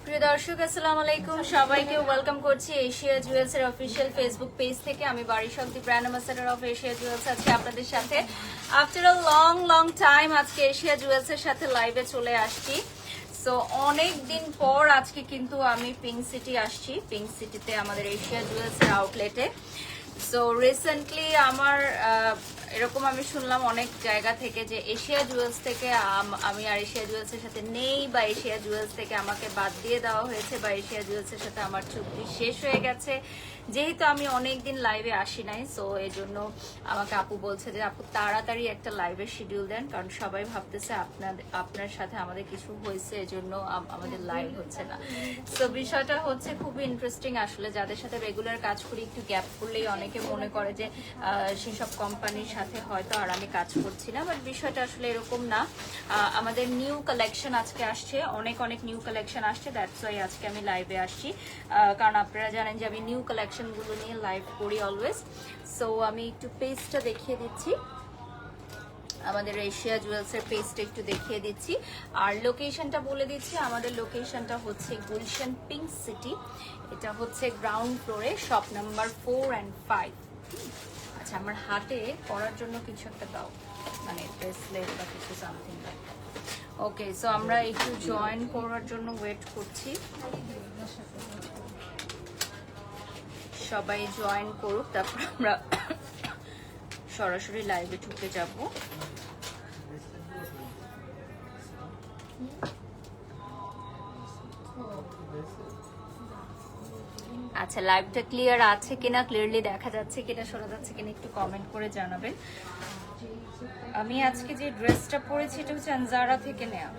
প্রিয় দর্শক আসসালামু আলাইকুম, সবাইকে ওয়েলকাম করছি এশিয়া জুয়েলস এর অফিসিয়াল ফেসবুক পেজ থেকে। আমি বাড়ি শক্তি brand ambassador of Asia Jewels আছি আপনাদের সাথে। আফটার আ লং টাইম আজকে এশিয়া জুয়েলস এর সাথে লাইভে চলে আসছি। সো অনেক দিন পর আজকে কিন্তু আমি পিঙ্ক সিটি আসছি। পিঙ্ক সিটিতে আমাদের এশিয়া জুয়েলস এর আউটলেটে। সো রিসেন্টলি আমার এরকম আমি শুনলাম অনেক জায়গা থেকে যে এশিয়া জুয়েলস থেকে আমি আর এশিয়া জুয়েলস এর সাথে নেই, বা এশিয়া জুয়েলস থেকে আমাকে বাদ দিয়ে দেওয়া হয়েছে, বা এশিয়া জুয়েলস এর সাথে আমার চুক্তি শেষ হয়ে গেছে। যেহেতু আমি অনেকদিন লাইভে আসি নাই, সো এই জন্য আমাকে আপু বলছে যে আপু তাড়াতাড়ি একটা লাইভের শিডিউল দেন, কারণ সবাই ভাবতেছে আপনার সাথে আমাদের কিছু হয়েছে, এজন্য আমাদের লাইভ হচ্ছে না। তো বিষয়টা হচ্ছে খুবই ইন্টারেস্টিং আসলে। যাদের সাথে রেগুলার কাজ করি, একটু গ্যাপ করলেই অনেকে মনে করে যে সেসব কোম্পানির সাথে হয়তো আর আমি কাজ করছি না, বাট বিষয়টা আসলে এরকম না। আমাদের নিউ কালেকশন আজকে আসছে, অনেক নিউ কালেকশন আসছে, দ্যাটস ওয়াই আজকে আমি লাইভে আসছি। কারণ আপনারা জানেন যে আমি নিউ কালেকশন গুলো নিয়ে লাইভ করি অলওয়েজ। সো আমি একটু পেজটা দেখিয়ে দিচ্ছি, আমাদের এশিয়া জুয়েলস এর পেজটা একটু দেখিয়ে দিচ্ছি, আর লোকেশনটা বলে দিচ্ছি। আমাদের লোকেশনটা হচ্ছে গুলশান পিঙ্ক সিটি। এটা হচ্ছে গ্রাউন্ড ফ্লোরে, শপ নাম্বার 4 and 5। আচ্ছা, আমার হাতে পরার জন্য কিছু একটা দাও, মানে ব্রেসলেট বা কিছু সামথিং লাইক। ওকে, সো আমরা একটু জয়েন করার জন্য ওয়েট করছি, সবাই জয়েন করুক, তারপর আমরা সরাসরি লাইভে ঢুকে যাব। আচ্ছা, লাইভটা ক্লিয়ার আছে কিনা, ক্লিয়ারলি দেখা যাচ্ছে কিনা, শোনা যাচ্ছে কিনা একটু কমেন্ট করে জানাবেন। আমি আজকে যে ড্রেসটা পরেছি এটা হচ্ছে আনজারা থেকে নেয়া।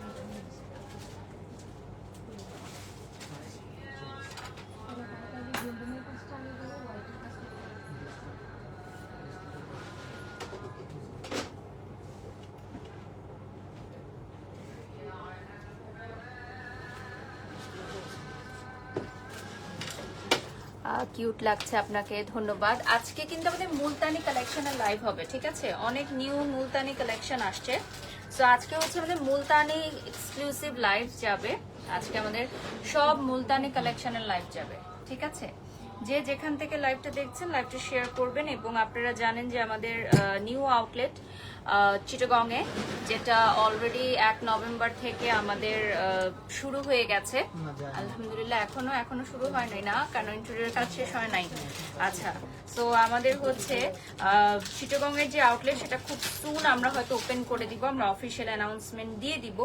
কিউট লাগছে, আপনাকে ধন্যবাদ। আজকে কিন্তু আমাদের মুলতানি কালেকশনের লাইভ হবে, ঠিক আছে? অনেক নিউ মুলতানি কালেকশন আসছে। সো আজকে হচ্ছে আমাদের মুলতানি এক্সক্লুসিভ লাইভ যাবে। আজকে আমাদের সব মুলতানি কালেকশনের লাইভ যাবে, ঠিক আছে? যে যেখান থেকে লাইভটা দেখছেন লাইভটা শেয়ার করবেন। এবং আপনারা জানেন যে আমাদের নিউ আউটলেট চিটাগং এ, যেটা অলরেডি 1 নভেম্বর থেকে আমাদের শুরু হয়ে গেছে। আলহামদুলিল্লাহ এখনো শুরু হয় নাই, না কারণ ইন্টেরিয়র কাজ শেষ হয় নাই। আচ্ছা, সো আমাদের হচ্ছে চিটাগং এর যে আউটলেট সেটা খুব সুন আমরা হয়তো ওপেন করে দিব। আমরা অফিসিয়াল অ্যানাউন্সমেন্ট দিয়ে দিব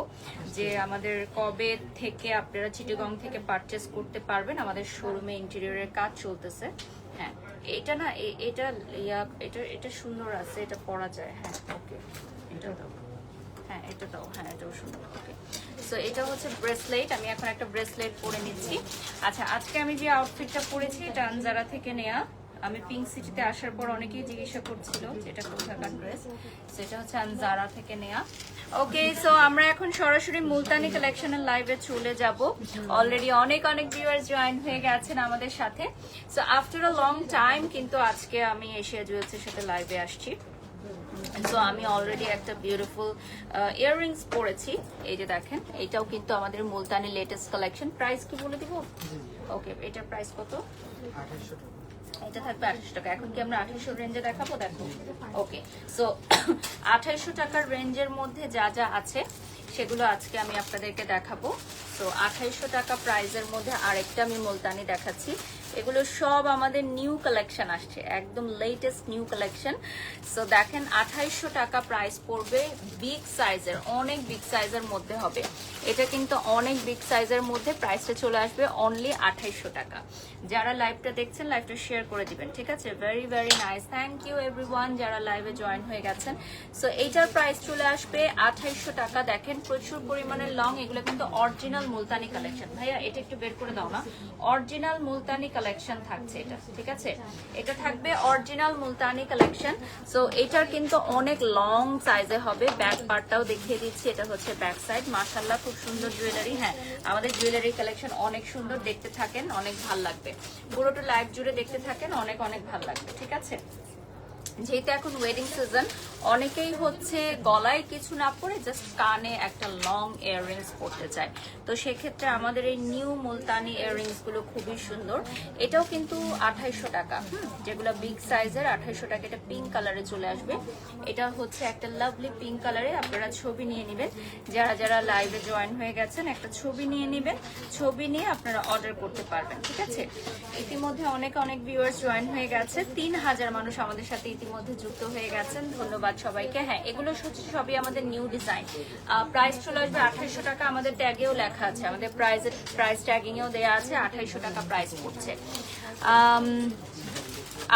যে আমাদের কবে থেকে আপনারা চিটাগং থেকে পারচেস করতে পারবেন। আমাদের শোরুমে ইন্টেরিয়রের কাজ চলতেছে। হ্যাঁ, এটা না, এটা এটা সুন্দর আছে, এটা পরা যায়। হ্যাঁ, ওকে, এটা দাও। হ্যাঁ, এটা দাও। হ্যাঁ, এটাও সুন্দর। ওকে, সো এটা হচ্ছে ব্রেসলেট। আমি এখন একটা ব্রেসলেট পরে নিচ্ছি। আচ্ছা, আজকে আমি যে আউটফিটটা পরেছি এটা আনজারা থেকে নেয়া। আমি পিঙ্ক সিটিতে আসার পর অনেকেই জিজ্ঞাসা করছিল যে এটা কোথাকার ড্রেস, সেটা হচ্ছে আনজারা থেকে নেয়া। ওকে, সো আমরা এখন সরাসরি মুলতানি কালেকশনের লাইভে চলে যাব। অলরেডি অনেক ভিউয়ার্স জয়েন হয়ে গেছেন আমাদের সাথে। So after a long time কিন্তু আজকে আমি এশিয়া জুয়েলস এর সাথে লাইভে আসছি। সো আমি অলরেডি একটা বিউটিফুল ইয়াররিংস পরেছি, এই যে দেখেন। এটাও কিন্তু আমাদের মুলতানি লেটেস্ট কালেকশন। প্রাইস কি বলে দিব? ওকে, এটার প্রাইস কত? 2800 টাকা। এটা থাকবে 2800 টাকা। এখন কি আমরা 2800 রেঞ্জে দেখাবো? দেখো, ওকে, সো 2800 টাকার রেঞ্জের মধ্যে যা যা আছে সেগুলো আজকে আমি আপনাদেরকে দেখাবো। তো 2800 টাকা প্রাইসের মধ্যে আরেকটা আমি মুলতানি দেখাচ্ছি। এগুলো সব আমাদের নিউ কালেকশন আসছে, একদম লেটেস্ট নিউ কালেকশন। সো দেখেন, 2800 টাকা প্রাইস পড়বে। বিগ সাইজের, অনেক বিগ সাইজের মধ্যে হবে এটা, কিন্তু অনেক বিগ সাইজের মধ্যে প্রাইসটা চলে আসবে অনলি 2800 টাকা। যারা লাইভটা দেখছেন লাইভটা শেয়ার করে দিবেন, ঠিক আছে? Very nice, thank you everyone যারা লাইভে জয়েন হয়ে গেছেন। সো এইটার প্রাইস চলে আসবে 2800 টাকা। দেখেন, প্রচুর পরিমাণে লং, এগুলো কিন্তু অরিজিনাল মুলতানি কালেকশন। ভাইয়া এটা একটু বের করে দাও না। অরিজিনাল মুলতানি কালেকশন থাকছে এটা, ঠিক আছে? এটা থাকবে অরিজিনাল মুলতানি কালেকশন। সো এটার কিন্তু অনেক লং সাইজে হবে। ব্যাক পার্টটাও দেখিয়ে দিচ্ছি, এটা হচ্ছে ব্যাক সাইড। মাশাআল্লাহ, খুব সুন্দর জুয়েলারি। হ্যাঁ, আমাদের জুয়েলারি কালেকশন অনেক সুন্দর, দেখতে থাকেন, অনেক ভালো লাগবে। পুরোটা লাইভ জুড়ে দেখতে থাকেন, অনেক ভালো লাগবে, ঠিক আছে? যেহেতু এখন ওয়েডিং সিজন, অনেকেই হচ্ছে গলায় কিছু না পরে জাস্ট কানে একটা লং ইয়াররিংস পরতে চায়। তো সেক্ষেত্রে আমাদের এই নিউ মুলতানি ইয়াররিংস গুলো খুবই সুন্দর। এটাও কিন্তু 2800 টাকা, যেগুলো বিগ সাইজের 2800 টাকা। এটা পিঙ্ক কালারে চলে আসবে। এটা হচ্ছে একটা লাভলি পিঙ্ক কালারে। আপনারা ছবি নিয়ে নেবেন, যারা যারা লাইভে জয়েন হয়ে গেছেন একটা ছবি নিয়ে নেবেন, ছবি নিয়ে আপনারা অর্ডার করতে পারবেন, ঠিক আছে। ইতিমধ্যে অনেক ভিউয়ার্স জয়েন হয়ে গেছে, 3000 মানুষ আমাদের সাথে ইতিমধ্যে যুক্ত হয়ে গেছেন, ধন্যবাদ সবাইকে। হ্যাঁ, এগুলো হচ্ছে সবই আমাদের নিউ ডিজাইন। প্রাইস চলে আসবে 2800 টাকা। আমাদের ট্যাগেও লেখা আছে, আমাদের প্রাইস ট্যাগিংয়েও দেওয়া আছে 2800 টাকা প্রাইস পড়ছে।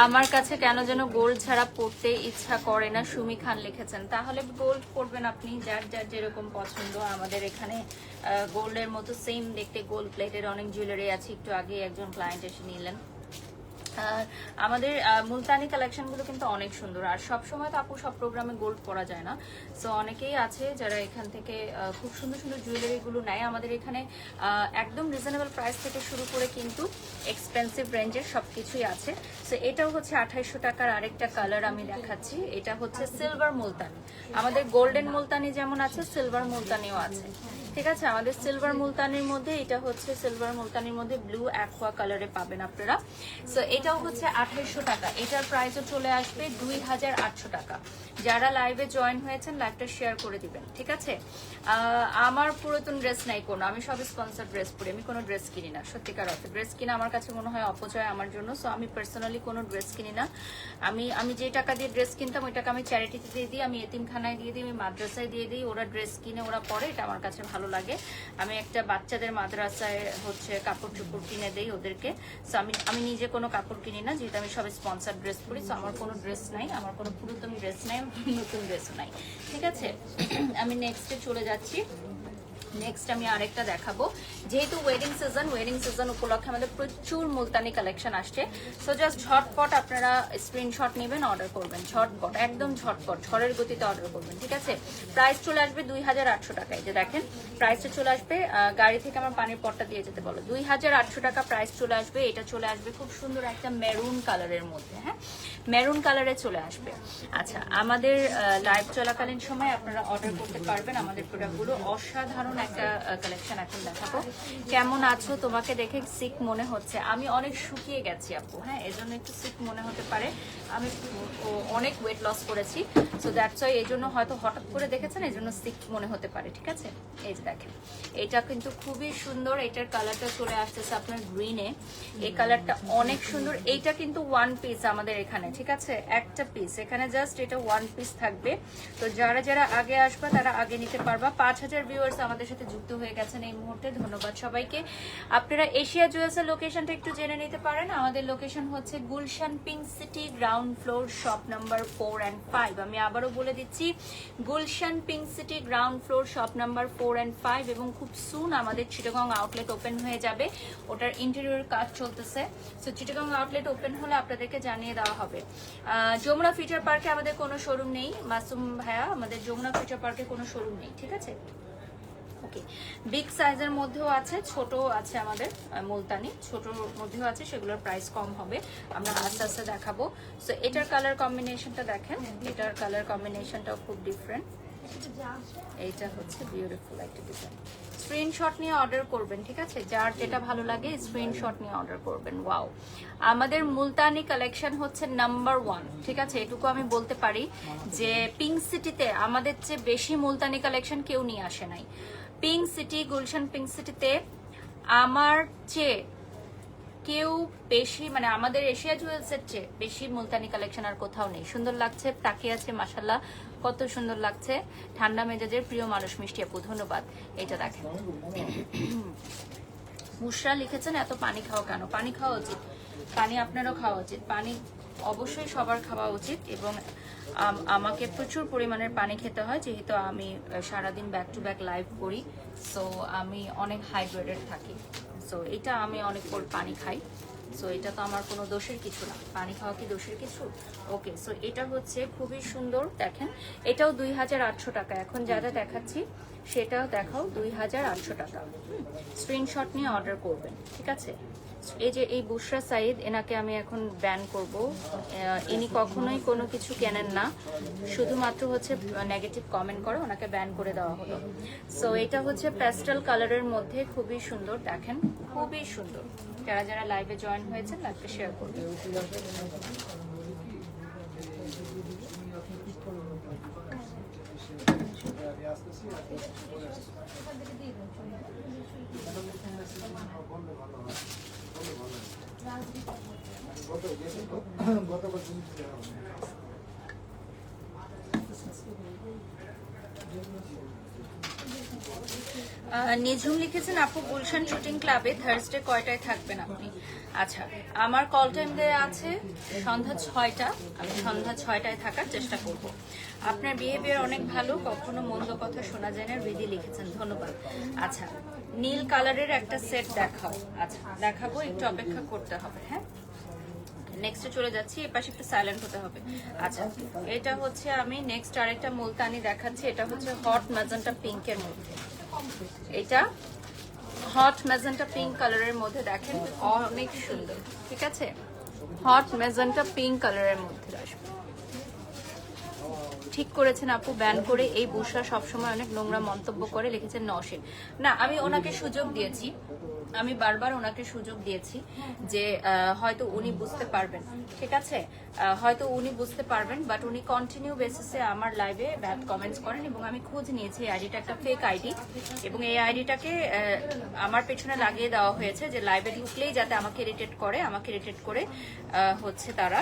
আমার কাছে কেন যেন গোল্ড ছাড়া পড়তে ইচ্ছা করে না, সুমি খান লিখেছেন। তাহলে গোল্ড পরবেন আপনি, যার যার যেরকম পছন্দ। আমাদের এখানে গোল্ডের মতো সেম দেখতে গোল্ড প্লেটের অনেক জুয়েলারি আছে। একটু আগে একজন ক্লায়েন্ট এসে নিলেন। আমাদের মুলতানি কালেকশনগুলো কিন্তু অনেক সুন্দর। আর সব সময় তো আপু সব প্রোগ্রামে গোল্ড পরা যায় না, সো অনেকেই আছে যারা এখান থেকে খুব সুন্দর সুন্দর জুয়েলারিগুলো নেয়। আমাদের এখানে একদম রিজনেবল প্রাইস থেকে শুরু করে কিন্তু এক্সপেন্সিভ রেঞ্জের সব কিছুই আছে। সো এটাও হচ্ছে 2800 টাকার আরেকটা কালার আমি দেখাচ্ছি। এটা হচ্ছে সিলভার মুলতানি। আমাদের গোল্ডেন মুলতানি যেমন আছে, সিলভার মুলতানিও আছে, ঠিক আছে। আমাদের সিলভার মুলতানির মধ্যে এটা হচ্ছে সিলভার মুলতানির মধ্যে ব্লু অ্যাকোয়া কালারে পাবেন আপনারা। সো এটাও হচ্ছে 2800 টাকা। এটার প্রাইসও চলে আসবে 2800 টাকা। যারা লাইভে জয়েন হয়েছেন লাইভটা শেয়ার করে দিবেন, ঠিক আছে। আমার পুরাতন ড্রেস নাই কোনো, আমি সব স্পন্সর ড্রেস পরি, আমি কোনো ড্রেস কিনি না। সত্যিকার অর্থে ড্রেস কিনা আমার কাছে মনে হয় অপচয় আমার জন্য। সো আমি পার্সোনালি কোনো ড্রেস কিনি না। আমি যে টাকা দিয়ে ড্রেস কিনতাম ওই টাকা আমি চ্যারিটিতে দিয়ে দিই, আমি এতিমখানায় দিয়ে দিই, আমি মাদ্রাসায় দিয়ে দিই। ওরা ড্রেস কিনে ওরা পরে, এটা আমার কাছে ভালো লাগে। আমি একটা বাচ্চাদের মাদ্রাসায় হচ্ছে কাপড় চোপড় কিনে দেই ওদেরকে। সো আমি নিজে কোনো কাপড় কিনি না, যেহেতু আমি সব স্পন্সর ড্রেস পরি। সো আমার কোনো ড্রেস নাই, আমার কোনো পুরাতন ড্রেস নাই, নতুন ড্রেসও নাই, ঠিক আছে। আমি নেক্সটে চলে যাচ্ছি। নেক্সট আমি আরেকটা দেখাবো। যেহেতু ওয়েডিং সিজন উপলক্ষে আমাদের প্রচুর মুলতানি কালেকশন আসছে। সো জাস্ট ঝটপট আপনারা স্ক্রিনশট নেবেন, অর্ডার করবেন, ঝটপট, একদম ঝটপট, ঝড়ের গতিতে অর্ডার করবেন, ঠিক আছে। প্রাইস চলে আসবে 2800 টাকায়। যে দেখেন প্রাইসটা চলে আসবে, গাড়ি থেকে আমার পানির পটটা দিয়ে যেতে বলো। 2800 টাকা প্রাইস চলে আসবে। এটা চলে আসবে খুব সুন্দর একটা মেরুন কালারের মধ্যে, হ্যাঁ, মেরুন কালারে চলে আসবে। আচ্ছা, আমাদের লাইভ চলাকালীন সময় আপনারা অর্ডার করতে পারবেন আমাদের প্রোডাক্টগুলো। অসাধারণ একটা কালেকশন এখন দেখাবো। কেমন আছো? তোমাকে দেখে সিক মনে হচ্ছে। আমি অনেক শুকিয়ে গেছি আপু, হ্যাঁ, এজন্য একটু সিক মনে হতে পারে। আমি অনেক ওয়েট লস করেছি, সো দ্যাটস ওয়াই, এই জন্য হয়তো হঠাৎ করে দেখেছেন, এই জন্য সিক মনে হতে পারে, ঠিক আছে। এই যে দেখেন, এটা কিন্তু খুবই সুন্দর। এটার কালারটা চলে আসতেছে আপনার গ্রিনে। এই কালারটা অনেক সুন্দর। এইটা কিন্তু ওয়ান পিস আমাদের এখানে, ঠিক আছে, একটা পিস এখানে, জাস্ট এটা ওয়ান পিস থাকবে। তো যারা যারা আগে আসবে তারা আগে নিতে পারবা। 5000 ভিউয়ার্স আমাদের সাথে যুক্ত হয়ে গেছেন এই মুহূর্তে, ধন্যবাদ সবাইকে। আপনারা এশিয়া জুয়েলস এর লোকেশনটা একটু জেনে নিতে পারেন। আমাদের লোকেশন হচ্ছে Gulshan pink city, ground floor, shop number 4 and 5। আমি আবারও বলে দিচ্ছি, Gulshan pink city, ground floor, shop number 4 and 5। এবং খুব সুন আমাদের চিটাগং আউটলেট ওপেন হয়ে যাবে, ওটার ইন্টেরিয়র কাজ চলতেছে। সো চিটাগং আউটলেট ওপেন হলে আপনাদেরকে জানিয়ে দেওয়া হবে। যমুনা ফিউচার পার্কে আমাদের কোনো শোরুম নেই, মাসুম ভাইয়া, আমাদের যমুনা ফিউচার পার্কে কোনো শোরুম নেই, ঠিক আছে। ওকে, বিগ সাইজের মধ্যেও আছে, ছোট আছে আমাদের মুলতানি, ছোটর মধ্যেও আছে, সেগুলোর প্রাইস কম হবে, আমরা আস্তে আস্তে দেখাবো। সো এটার কালার কম্বিনেশনটা দেখেন, এটার কালার কম্বিনেশনটাও খুব ডিফারেন্ট। এইটা হচ্ছে বিউটিফুল একটা ডিজাইন। স্ক্রিনশট নিয়ে অর্ডার করবেন, ঠিক আছে, যার যেটা ভালো লাগে স্ক্রিনশট নিয়ে অর্ডার করবেন। ওয়াও, আমাদের মুলতানি কালেকশন হচ্ছে নাম্বার 1, ঠিক আছে, এটুকু আমি বলতে পারি যে পিঙ্ক সিটিতে আমাদের চেয়ে বেশি মুলতানি কালেকশন কেউ নিয়ে আসে নাই। পিঙ্ক সিটি, গুলশান পিঙ্ক সিটিতে আমার চেয়ে কেউ বেশি, মানে আমাদের এশিয়া জুয়েলসের চেয়ে বেশি মুলতানি কালেকশন আর কোথাও নেই। সুন্দর লাগছে, তাকিয়ে আছে, মাশাল্লাহ, কত সুন্দর লাগছে। ঠান্ডা মেজাজের প্রিয় মানুষ মিষ্টি আপু, ধন্যবাদ। এটা দেখেন, মুশরা লিখেছেন এত পানি খাও কেন? পানি খাওয়া উচিত, পানি আপনারও খাওয়া উচিত, পানি অবশ্যই সবার খাওয়া উচিত। এবং আমাকে প্রচুর পরিমাণের পানি খেতে হয়, যেহেতু আমি সারাদিন ব্যাক টু ব্যাক লাইভ করি। সো আমি অনেক হাইড্রেটেড থাকি। সো এটা আমি অনেক পানি খাই। সো এটা তো আমার কোনো দোষের কিছু না, পানি খাওয়া কি দোষের কিছু? ওকে, সো এটা হচ্ছে খুবই সুন্দর, দেখেন, এটাও 2800 টাকা। এখন যা যা দেখাচ্ছি সেটাও দেখাও 2800 টাকা। স্ক্রিনশট নিয়ে অর্ডার করবেন, ঠিক আছে, এই যে এই বুশরা সাইদ, এনাকে আমি এখন ব্যান করব। ইনি কখনোই কোনো কিছু কেনেন না, শুধুমাত্র হচ্ছে নেগেটিভ কমেন্ট করে, ওনাকে ব্যান করে দেওয়া হলো। সো এটা হচ্ছে প্যাস্টেল কালারের মধ্যে, খুবই সুন্দর, দেখেন খুবই সুন্দর। যারা যারা লাইভে জয়েন হয়েছেন লাইভটা শেয়ার করবেন। নিঝুম লিখেছেন, আপু গুলশান শুটিং ক্লাবে থার্সডে কয়টায় থাকবেন আপনি? আচ্ছা, আমার কল টাইম দেওয়া আছে সন্ধ্যা 6টা, আমি সন্ধ্যা 6টায় থাকার চেষ্টা করব। আপনার বিহেভিয়ার অনেক ভালো, কখনো মন্দ কথা শোনা যায় না, হৃদি লিখেছেন, ধন্যবাদ। আচ্ছা, নীল কালারের একটা সেট দেখাও। আচ্ছা দেখাবো, একটু অপেক্ষা করতে হবে। হ্যাঁ, নেক্সটে চলে যাচ্ছি, এর পাশে একটু সাইলেন্ট হতে হবে। আচ্ছা, এটা হচ্ছে আমি নেক্সট আরেকটা মুলতানি দেখাচ্ছি। এটা হচ্ছে হট ম্যাজেন্টা পিঙ্কের মধ্যে, এটা হট ম্যাজেন্টা পিঙ্ক কালারের মধ্যে, দেখেন অনেক সুন্দর। ঠিক আছে, হট ম্যাজেন্টা পিঙ্ক কালারের মধ্যে আসবে। ঠিক করেছেন আপু, ব্যান করে। এই বুশরা সবসময় অনেক নোংরা মন্তব্য করে, লিখেছেন নওশিন। না, আমি ওনাকে সুযোগ দিয়েছি, আমি বারবার ওনাকে সুযোগ দিয়েছি যে হয়তো উনি বুঝতে পারবেন। ঠিক আছে, হয়তো উনি বুঝতে পারবেন, বাট উনি কন্টিনিউ বেসিসে আমার লাইভে ব্যাড কমেন্টস করেন। এবং আমি খোঁজ নিয়েছি, এই আইডিটা একটা ফেক আইডি, এবং এই আইডিটাকে আমার পেছনে লাগিয়ে দেওয়া হয়েছে যে লাইভে ঢুকলেই যাতে আমাকে ইরিটেট করে, আমাকে ইরিটেট করে হচ্ছে তারা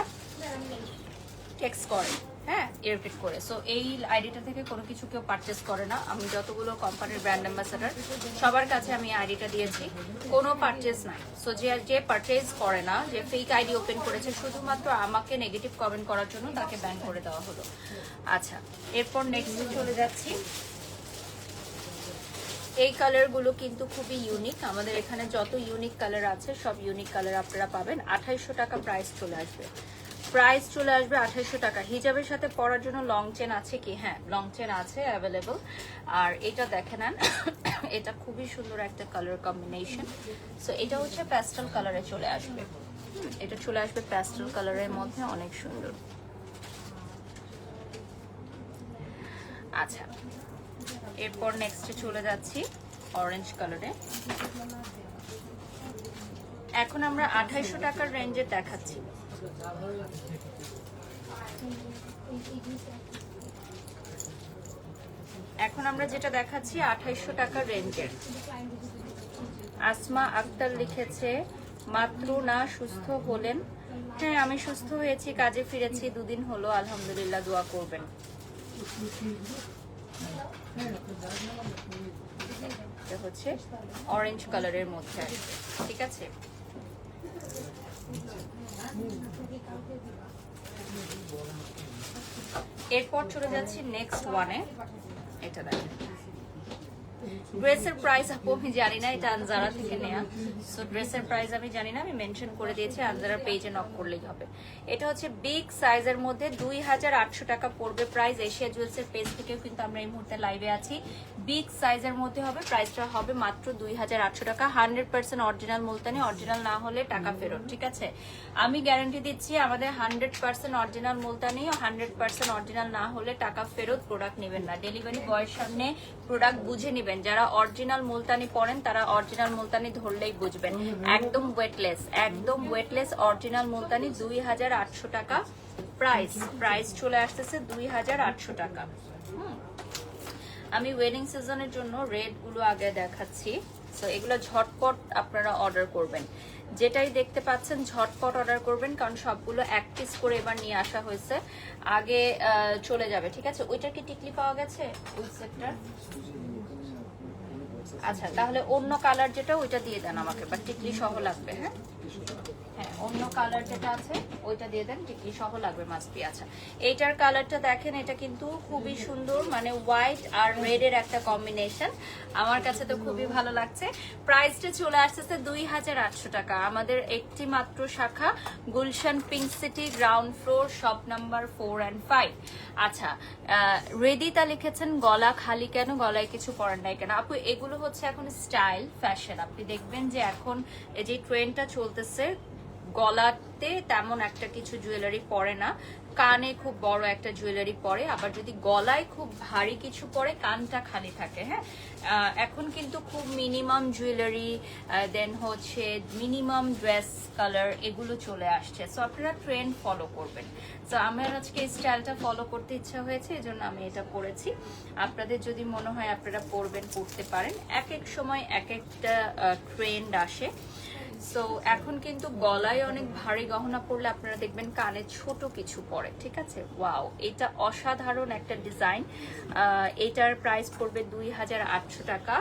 টেক্সট করে, হ্যাঁ, ইরিটেট করে। সো এই আইডিটা থেকে কোনো কিছু কেউ পারচেস করে না। আমি যতগুলো কোম্পানির ব্র্যান্ড অ্যাম্বাসাডার সবার কাছে আমি আইডিটা দিয়েছি, কোনো পারচেস নাই। সো যে পারচেজ করে না, যে ফেক আইডি ওপেন করেছে শুধুমাত্র আমাকে নেগেটিভ কমেন্ট করার জন্য, তাকে ব্যান করে দেওয়া হলো। আচ্ছা, এরপর নেক্সটে চলে যাচ্ছি। এই কালারগুলো কিন্তু খুবই ইউনিক, আমাদের এখানে যত ইউনিক কালার আছে সব ইউনিক কালার আপনারা পাবেন। 2800 টাকা প্রাইস চলে আসবে, প্রাইস চলে আসবে 2800 টাকা। হিজাবের সাথে পরার জন্য লং চেন আছে কি? হ্যাঁ, লং চেন আছে অ্যাভেলেবল। আর এটা দেখে নেন, এটা খুবই সুন্দর একটা কালার কম্বিনেশন। সো এটা হচ্ছে প্যাস্টেল কালারে চলে আসবে, এটা চলে আসবে প্যাস্টেল কালারের মধ্যে, অনেক সুন্দর। আচ্ছা, এরপর নেক্সটে চলে যাচ্ছি অরেঞ্জ কালারে। এখন আমরা 2800 টাকার রেঞ্জে দেখাচ্ছি। এখন আমরা যেটা দেখাচ্ছি 2800 টাকার রেঞ্জের। আসমা আক্তার লিখেছে, মাত্র না সুস্থ হলেন? হ্যাঁ, আমি সুস্থ হয়েছি, কাজে ফিরেছি, 2 দিন হলো, আলহামদুলিল্লাহ, দোয়া করবেন। এটা হচ্ছে অরেঞ্জ কালারের মধ্যে আসবে। ঠিক আছে, এরপর চলে যাচ্ছি নেক্সট ওয়ানে। এটা দেখেন, ড্রেসের প্রাইস আপু আমি জানি না, এটা আনজারা থেকে নেয়া। সো ড্রেসের প্রাইস আমি জানি না, আমি মেনশন করে দিয়েছি, আনজারার পেজে নক করলেই হবে। এটা হচ্ছে বিগ সাইজের মধ্যে 2800 টাকা পড়বে প্রাইস। এশিয়া জুয়েলসের পেজ থেকেও কিন্তু আমরা এই মুহূর্তে লাইভে আছি। বিগ সাইজের মধ্যে হবে, প্রাইসটা হবে মাত্র 2800 টাকা। 100% অরিজিনাল মুলতানি, অরিজিনাল না হলে টাকা ফেরত। ঠিক আছে, আমি গ্যারান্টি দিচ্ছি আমাদের 100% অরিজিনাল মুলতানি, 100% অরিজিনাল না হলে টাকা ফেরত, প্রোডাক্ট নেবেন না। ডেলিভারি বয়ের সামনে প্রোডাক্ট বুঝে নেবেন, যারা অরিজিনাল মুলতানি পরেন তারা অরিজিনাল মুলতানি ধরলেই বুঝবেন। একদম ওয়েটলেস, একদম ওয়েটলেস অরিজিনাল মুলতানি, 2800 টাকা প্রাইস। প্রাইস চলে আসতেছে 2800 টাকা। আমি ওয়েডিং সিজনের জন্য রেড গুলো আগে দেখাচ্ছি। সো এগুলো ঝটপট আপনারা অর্ডার করবেন, যেটাই দেখতে পাচ্ছেন ঝটপট অর্ডার করবেন, কারণ সবগুলো এক পিস করে এবার নিয়ে আসা হয়েছে, আগে চলে যাবে। ঠিক আছে, ওইটার কি টিকলি পাওয়া গেছে ওই সেটটার? আচ্ছা, তাহলে অন্য কালার যেটা ওইটা দিয়ে দেন আমাকে, বা টিকলি সহ লাগবে। হ্যাঁ হ্যাঁ, অন্য কালার যেটা আছে ওইটা দিয়ে দেন, টিকলি সহ লাগবে মাস্ট বি। আচ্ছা, এইটার কালারটা দেখেন, এটা কিন্তু খুবই সুন্দর, মানে হোয়াইট আর রেড এর একটা কম্বিনেশন, আমার কাছে তো খুবই ভালো লাগছে। প্রাইসটা চলে আসতেছে 2800 টাকা। আমাদের একটি মাত্র শাখা, Gulshan pink city, ground floor, shop number 4 and 5। আচ্ছা, রেদিতা লিখেছেন, গলা খালি কেন, গলায় কিছু পরার নাই কেন? আপু এগুলো হচ্ছে এখন স্টাইল ফ্যাশন, আপনি দেখবেন যে এখন এই যে ট্রেন্ডটা চলছে বলতেছে গলাতে তেমন একটা কিছু জুয়েলারি পরে না, কানে খুব বড় একটা জুয়েলারি পরে, আবার যদি গলায় খুব ভারী কিছু পরে কানটা খালি থাকে। হ্যাঁ, এখন কিন্তু খুব মিনিমাম জুয়েলারি, দেন হচ্ছে মিনিমাম ড্রেস কালার, এগুলো চলে আসছে। সো আপনারা ট্রেন্ড ফলো করবেন। তো আমার আজকে এই স্টাইলটা ফলো করতে ইচ্ছা হয়েছে, এই জন্য আমি এটা পরেছি। আপনাদের যদি মনে হয় আপনারা পরবেন, পরতে পারেন। এক এক সময় এক একটা ট্রেন্ড আসে। সো এখন কিন্তু গলায় অনেক ভারী গহনা পরলে আপনারা দেখবেন কানে ছোট কিছু পরে, ঠিক আছে? ওয়াও, এটা অসাধারণ একটা ডিজাইন। এটার প্রাইস পড়বে 2800 টাকা।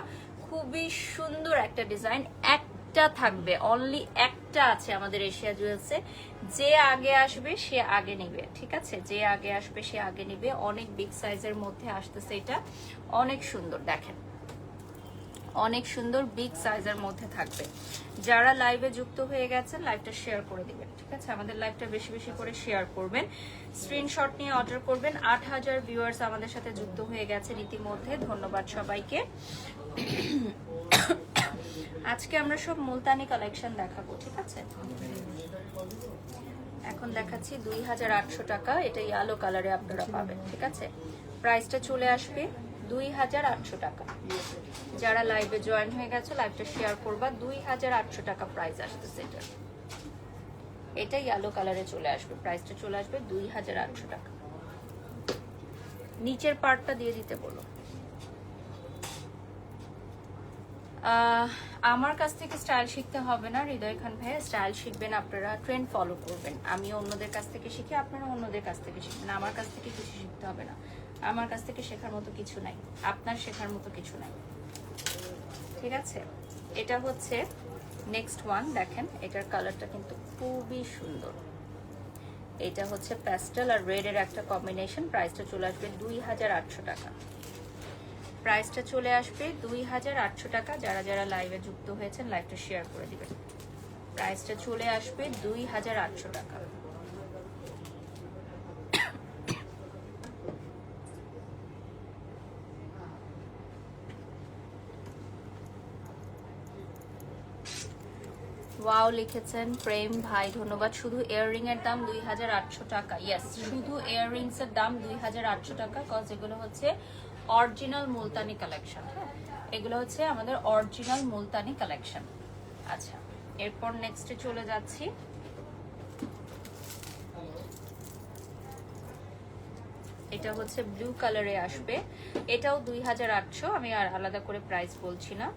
খুবই সুন্দর একটা ডিজাইন, একটা থাকবে, অনলি একটা আছে আমাদের এশিয়া জুয়েলসে। যে আগে আসবে সে আগে নেবে, ঠিক আছে? যে আগে আসবে সে আগে নেবে। অনেক বিগ সাইজের মধ্যে আসতেছে, এটা অনেক সুন্দর, দেখেন অনেক সুন্দর বিগ সাইজের মধ্যে থাকবে। যারা লাইভে যুক্ত হয়ে গেছেন লাইভটা শেয়ার করে দিবেন, ঠিক আছে? আমাদের লাইভটা বেশি বেশি করে শেয়ার করবেন, স্ক্রিনশট নিয়ে অর্ডার করবেন। 8000 ভিউয়ার্স আমাদের সাথে যুক্ত হয়ে গেছেন ইতিমধ্যে, ধন্যবাদ সবাইকে। আজকে আমরা সব মুলতানি কালেকশন দেখাবো, ঠিক আছে? এখন দেখাচ্ছি 2800 টাকা, এটা ইয়েলো কালারে আপনারা পাবেন, ঠিক আছে? প্রাইসটা চলে আসবে 2800 টাকা। যারা লাইভে জয়েন হয়ে গেছে লাইভটা শেয়ার করবা। 2800 টাকা প্রাইস আসতেছে এটা। এটা ইয়েলো কালারে চলে আসবে, প্রাইসটা চলে আসবে 2800 টাকা। নিচের পার্টটা দিয়ে দিতে বলো। আমার কাছ থেকে স্টাইল শিখতে হবে না হৃদয় খান ভাই, স্টাইল শিখবেন আপনারা, ট্রেন্ড ফলো করবেন। আমি অন্যদের কাছ থেকে শিখি, আপনারা অন্যদের কাছ থেকে শিখবেন। আমার কাছ থেকে কিছু শিখতে হবে না, আমার কাছ থেকে শেখার মতো কিছু নাই, আপনার শেখার মতো কিছু নাই, ঠিক আছে? এটা হচ্ছে নেক্সট ওয়ান, দেখেন এটার কালারটা কিন্তু খুবই সুন্দর। এটা হচ্ছে প্যাস্টেল আর রেড এর একটা কম্বিনেশন। প্রাইসটা চলে আসবে 2800 টাকা। প্রাইসটা চলে আসবে 2800 টাকা। যারা যারা লাইভে যুক্ত হয়েছেন লাইভটা শেয়ার করে দিবেন। প্রাইসটা চলে আসবে 2800 টাকা। ওয়াও লিখেছেন প্রেম ভাই, ধন্যবাদ। শুধু ইয়াররিং এর দাম 2800 টাকা। ইয়েস, শুধু ইয়াররিংস এর দাম 2800 টাকা, কজ এগুলো হচ্ছে অরিজিনাল মুলতানি কালেকশন। হ্যাঁ, এগুলো হচ্ছে আমাদের অরিজিনাল মুলতানি কালেকশন। আচ্ছা, এরপর নেক্সটে চলে যাচ্ছি। এটা হচ্ছে ব্লু কালারে আসবে, এটাও 2800। আমি আর আলাদা করে প্রাইস বলছি না।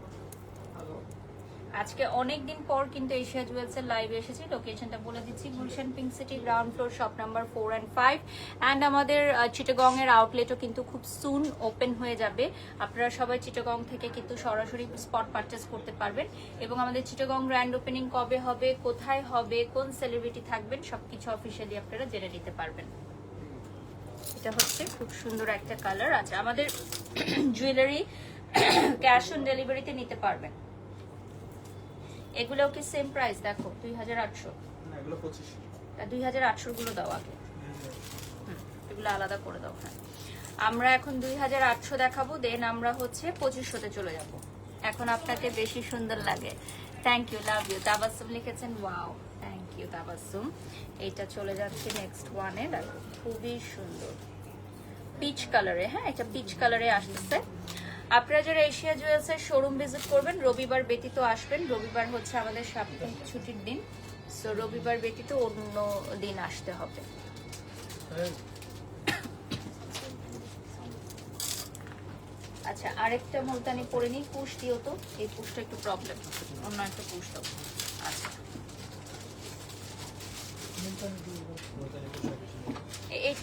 আজকে অনেকদিন পর কিন্তু এশিয়া জুয়েলস এর লাইভে এসেছি। লোকেশনটা বলে দিচ্ছি, Gulshan pink city, ground floor, shop number 4 and 5। And আমাদের চিটাগং এর আউটলেটও কিন্তু খুব সুন ওপেন হয়ে যাবে। আপনারা সবাই চিটাগং থেকে কিন্তু সরাসরি স্পট পারচেস করতে পারবেন। এবং আমাদের চিটাগং গ্র্যান্ড ওপেনিং কবে হবে, কোথায় হবে, কোন সেলিব্রিটি থাকবেন, সবকিছু অফিসিয়ালি আপনারা জেনে নিতে পারবেন। এটা হচ্ছে খুব সুন্দর একটা কালার। আচ্ছা, আমাদের জুয়েলারি ক্যাশ অন ডেলিভারিতে নিতে পারবেন। এগুলোও কি সেম প্রাইস? দেখো 2800, না এগুলো 2500। 2800 গুলো দাও আগে, এগুলো আলাদা করে দাও। হ্যাঁ, আমরা এখন 2800 দেখাবো, দেন আমরা হচ্ছে 2500 চলে যাব। এখন আপনাকে বেশি সুন্দর লাগে। Thank you, love you. Tabassum লিখেছেন, ওয়াও, থ্যাংক ইউ তাবাসসুম। এটা চলে যাচ্ছে নেক্সট ওয়ানে। দেখো খুবই সুন্দর পিচ কালারে। হ্যাঁ, এটা পিচ কালারে আসতেছে। আপনারা যারা এশিয়া জুয়েলস এর শোরুম ভিজিট করবেন রবিবার ব্যতীত আসবেন। রবিবার হচ্ছে আমাদের সাপ্তাহিক ছুটির দিন, সো রবিবার ব্যতীত অন্য দিন আসতে হবে। আচ্ছা, আরেকটা মুলতানি পরে নিই। পুশ দিও তো, এই পুশটা একটু প্রবলেম, অন্য একটা পুশ দাও। আচ্ছা,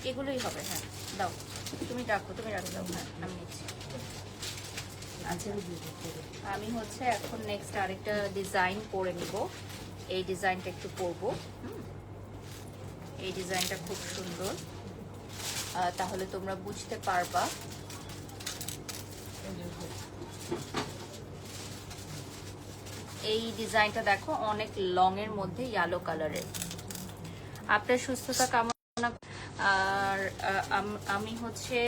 এগুলোই হবে। হ্যাঁ দাও, তুমি রাখো, তুমি রাখো, দাও। হ্যাঁ, আমি নিচ্ছি। আচ্ছা, আমি হচ্ছে এখন নেক্সট আরেকটা ডিজাইন পরে নিব। এই ডিজাইনটা একটু পরবো। এই ডিজাইনটা খুব সুন্দর, তাহলে তোমরা বুঝতে পারবা। এই ডিজাইনটা দেখো অনেক লং এর মধ্যে ইয়েলো কালারের। আপনার সুস্থতা কামনা। আর আমি হচ্ছে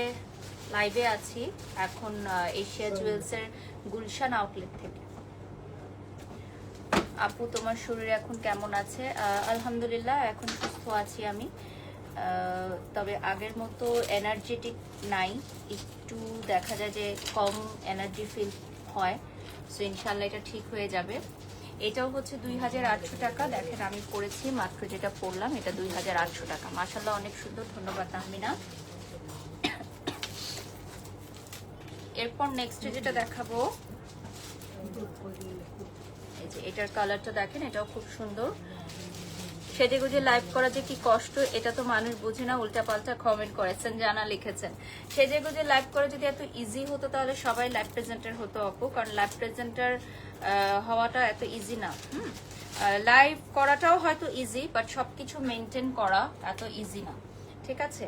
লাইভে আছি এখন এশিয়া জুয়েলস এর গুলশান আউটলেট থেকে। আপু তোমার শরীর এখন কেমন আছে? আলহামদুলিল্লাহ, এখন সুস্থ আছি আমি। তবে আগের মতো এনার্জেটিক নাই, একটু দেখা যায় যে কম এনার্জি ফিল হয়। সো ইনশাল্লাহ এটা ঠিক হয়ে যাবে। এটাও হচ্ছে 2800 টাকা। দেখেন আমি পরেছি মাত্র, যেটা পরলাম এটা 2800 টাকা। মাশাল্লাহ অনেক সুন্দর, ধন্যবাদ তাহমিনা। এরপর নেক্সট যেটা দেখাবো, এই যে এটার কালারটা দেখেন, এটাও খুব সুন্দর। সেজে গুজে লাইভ করা যে কি কষ্ট, এটা তো মানুষ বুঝে না, উল্টাপাল্টা কমেন্ট করেছেন, জানা লিখেছেন। সেজে গুজে লাইভ করা যদি এত ইজি হতো তাহলে সবাই লাইভ প্রেজেন্টার হতো আপু, কারণ লাইভ প্রেজেন্টার হওয়াটা এত ইজি না। লাইভ করাটাও হয়তো ইজি, বাট সবকিছু মেনটেন করা এত ইজি না। ঠিক আছে,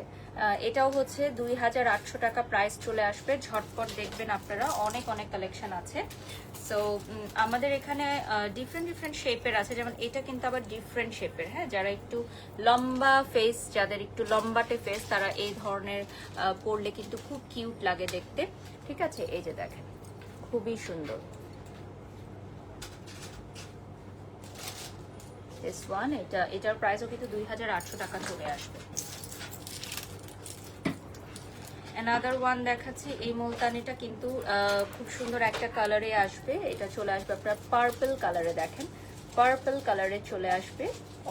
এটাও হচ্ছে 2800 টাকা প্রাইস চলে আসবে। ঝটপট দেখবেন আপনারা, অনেক অনেক কালেকশন আছে। সো আমাদের এখানে ডিফারেন্ট শেপের আছে, যেমন এটা কিন্তু আবার ডিফারেন্ট শেপের। হ্যাঁ, যারা একটু লম্বা ফেস, যাদের একটু লম্বাটে ফেস, তারা এই ধরনের পরলে কিন্তু খুব কিউট লাগে দেখতে। ঠিক আছে, এই যে দেখেন খুবই সুন্দর দিস ওয়ান। এটার প্রাইসও কিন্তু 2800 টাকা চলে আসবে। অ্যানাদার ওয়ান দেখাচ্ছি, এই মুলতানিটা কিন্তু খুব সুন্দর একটা কালারে আসবে। এটা চলে আসবে আপনার পার্পল কালারে, দেখেন পার্পল কালারে চলে আসবে,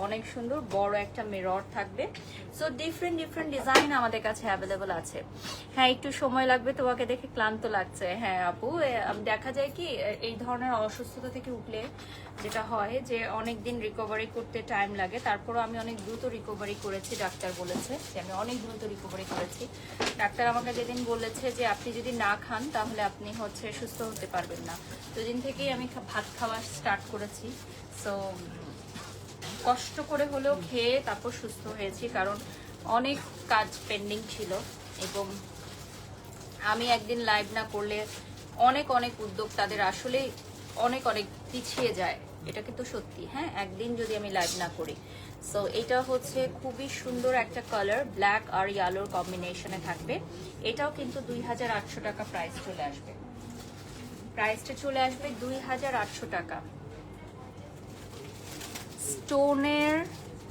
অনেক সুন্দর, বড় একটা মিরর থাকবে। সো ডিফারেন্ট ডিজাইন আমাদের কাছে অ্যাভেলেবল আছে। হ্যাঁ, একটু সময় লাগবে, তোমাকে দেখে ক্লান্ত লাগছে। হ্যাঁ আপু, দেখা যায় কি এই ধরনের অসুস্থতা থেকে উঠলে যেটা হয় যে অনেক দিন রিকভারি করতে টাইম লাগে। তারপরও আমি অনেক দ্রুত রিকভারি করেছি, ডাক্তার বলেছে যে আমি অনেক দ্রুত রিকভারি করেছি। ডাক্তার আমাকে যেদিন বলেছে যে আপনি যদি না খান তাহলে আপনি হচ্ছে সুস্থ হতে পারবেন না, সেদিন থেকেই আমি ভাত খাওয়া স্টার্ট করেছি। সো কষ্ট করে হলেও খেয়ে তারপর সুস্থ হয়েছি, কারণ অনেক কাজ পেন্ডিং ছিল। এবং আমি একদিন লাইভ না করলে অনেক উদ্যোগ তাদের আসলে অনেক পিছিয়ে যায়, এটা কিন্তু সত্যি। হ্যাঁ, একদিন যদি আমি লাইভ না করি। সো এটা হচ্ছে খুবই সুন্দর একটা কালার, ব্ল্যাক আর ইয়েলোর কম্বিনেশনে থাকবে। এটাও কিন্তু 2800 টাকা প্রাইস চলে আসবে। প্রাইসটা চলে আসবে 2800 টাকা। স্টোনের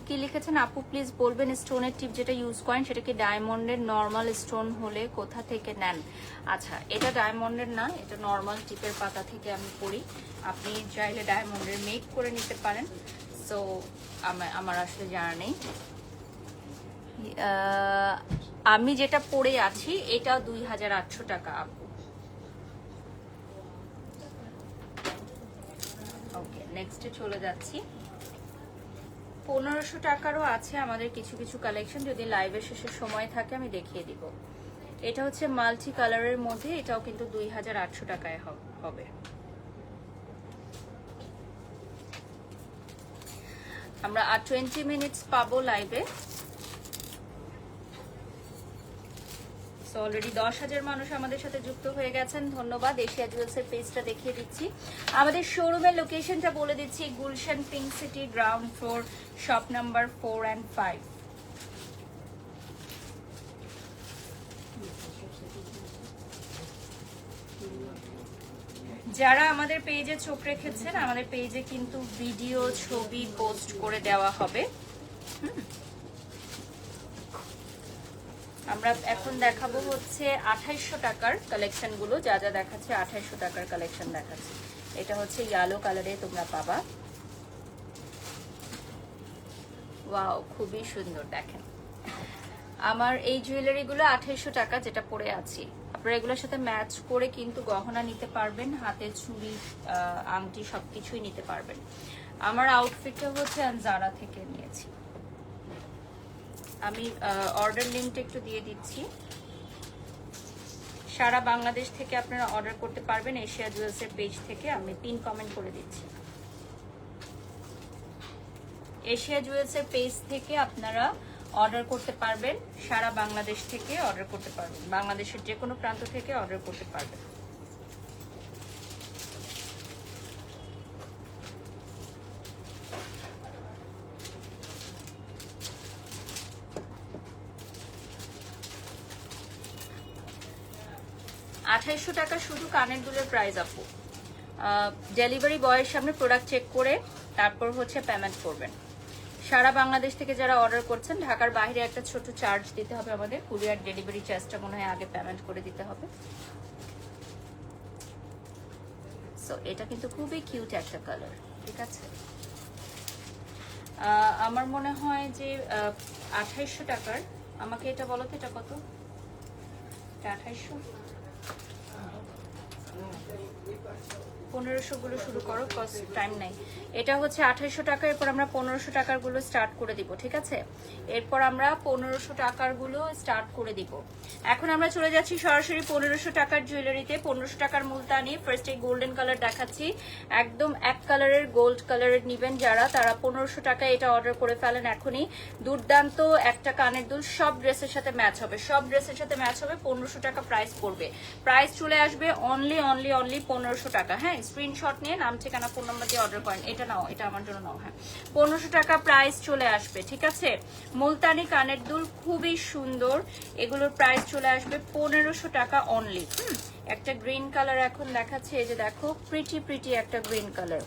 কি লিখেছেন আপু, প্লিজ বলবেন। স্টোনের টিপ যেটা ইউজ করেন সেটা কি ডায়মন্ডের? নর্মাল স্টোন হলে কোথা থেকে নেন? আচ্ছা, এটা ডায়মন্ডের না, এটা নর্মাল টিপের পাতা থেকে আমি পরি। আপনি চাইলে ডায়মন্ডের মেক করে নিতে পারেন। সো আমার আসলে জানা নেই। আমি যেটা পরে আছি এটা 2800 টাকা আপু। ওকে, নেক্সটে চলে যাচ্ছি। 1500 টাকারও আছে আমাদের কিছু কিছু কালেকশন, যদি লাইভের শেষের সময় থাকে আমি দেখিয়ে দিব। এটা হচ্ছে মাল্টি কালারের মধ্যে, এটাও কিন্তু 2800 টাকায় হবে। আমরা আর 20 মিনিটস পাবো লাইভে। অলরেডি 10,000 মানুষ আমাদের সাথে যুক্ত হয়ে গেছেন, ধন্যবাদ। এশিয়া জুয়েলসের পেজটা দেখিয়ে দিচ্ছি, আমাদের শোরুমের লোকেশনটা বলে দিচ্ছি। Gulshan pink city, ground floor, shop number 4 and 5। যারা আমাদের পেজে চোখ রেখেছেন, আমাদের পেজে কিন্তু ভিডিও, ছবি পোস্ট করে দেওয়া হবে। আমরা এখন দেখাবো হচ্ছে 2800 টাকার কালেকশন গুলো। যা যা দেখাচ্ছে 2800 টাকার কালেকশন দেখাচ্ছে। এটা হচ্ছে ইয়েলো কালারে তোমরা পাবা। ওয়াও, খুবই সুন্দর। দেখেন আমার এই জুয়েলারি গুলো 2800 টাকা যেটা পরে আছি। আপনারা এগুলোর সাথে ম্যাচ করে কিন্তু গহনা নিতে পারবেন, হাতের চুড়ি, আংটি সবকিছুই নিতে পারবেন। আমার আউটফিটটা হচ্ছে আমি জারা থেকে নিয়েছি। আমি অর্ডার লিঙ্কটা একটু দিয়ে দিচ্ছি। সারা বাংলাদেশ থেকে আপনারা অর্ডার করতে পারবেন এশিয়া জুয়েলসের পেজ থেকে, আমি পিন কমেন্ট করে দিচ্ছি। এশিয়া জুয়েলসের পেজ থেকে আপনারা অর্ডার করতে পারবেন, সারা বাংলাদেশ থেকে অর্ডার করতে পারবেন, বাংলাদেশের যে কোনো প্রান্ত থেকে অর্ডার করতে পারবেন। $2800 শুধু কানের দুলের প্রাইস আপু। ডেলিভারি বয়ের সামনে প্রোডাক্ট চেক করে তারপর হচ্ছে পেমেন্ট করবেন। সারা বাংলাদেশ থেকে যারা অর্ডার করছেন, ঢাকার বাইরে একটা ছোট চার্জ দিতে হবে আমাদের, কুরিয়ার ডেলিভারি চার্জটা মনে হয় আগে পেমেন্ট করে দিতে হবে। সো এটা কিন্তু খুবই কিউট একটা কালার, ঠিক আছে। আমার মনে হয় যে 2800 টাকার, আমাকে এটা বলো তো এটা কত? এটা 2800, 1500 গুলো শুরু করো, কস্ট টাইম নাই। এটা হচ্ছে 2800 টাকা, এরপর আমরা 1500 টাকার গুলো স্টার্ট করে দিব, ঠিক আছে। এরপর আমরা 1500 টাকার গুলো স্টার্ট করে দিব। এখন আমরা চলে যাচ্ছি সরাসরি 1500 টাকার জুয়েলারিতে। 1500 টাকার মুলতানি, ফার্স্ট এই গোল্ডেন কালার দেখাচ্ছি, একদম এক কালারের গোল্ড কালারের নিবেন যারা, তারা 1500 টাকায় এটা অর্ডার করে ফেলেন এখনই। দুর্দান্ত একটা কানের দুল, সব ড্রেসের সাথে ম্যাচ হবে, সব ড্রেসের সাথে ম্যাচ হবে। 1500 টাকা প্রাইস পড়বে, প্রাইস চলে আসবে অনলি 1500 টাকা। হ্যাঁ, স্ক্রিনশট নিয়ে নাম ঠিকানা ফোন নাম্বার দিয়ে অর্ডার করেন। এটা নাও, এটা আমার জন্য নাও। হ্যাঁ, 1500 টাকা প্রাইস চলে আসবে, ঠিক আছে। মুলতানি কানের দুল খুবই সুন্দর, এগুলোর প্রাইস চলে আসবে 1500 টাকা অনলি। একটা গ্রিন কালার এখন দেখাচ্ছে, এই যে দেখো, প্রিটি প্রিটি একটা গ্রিন কালার।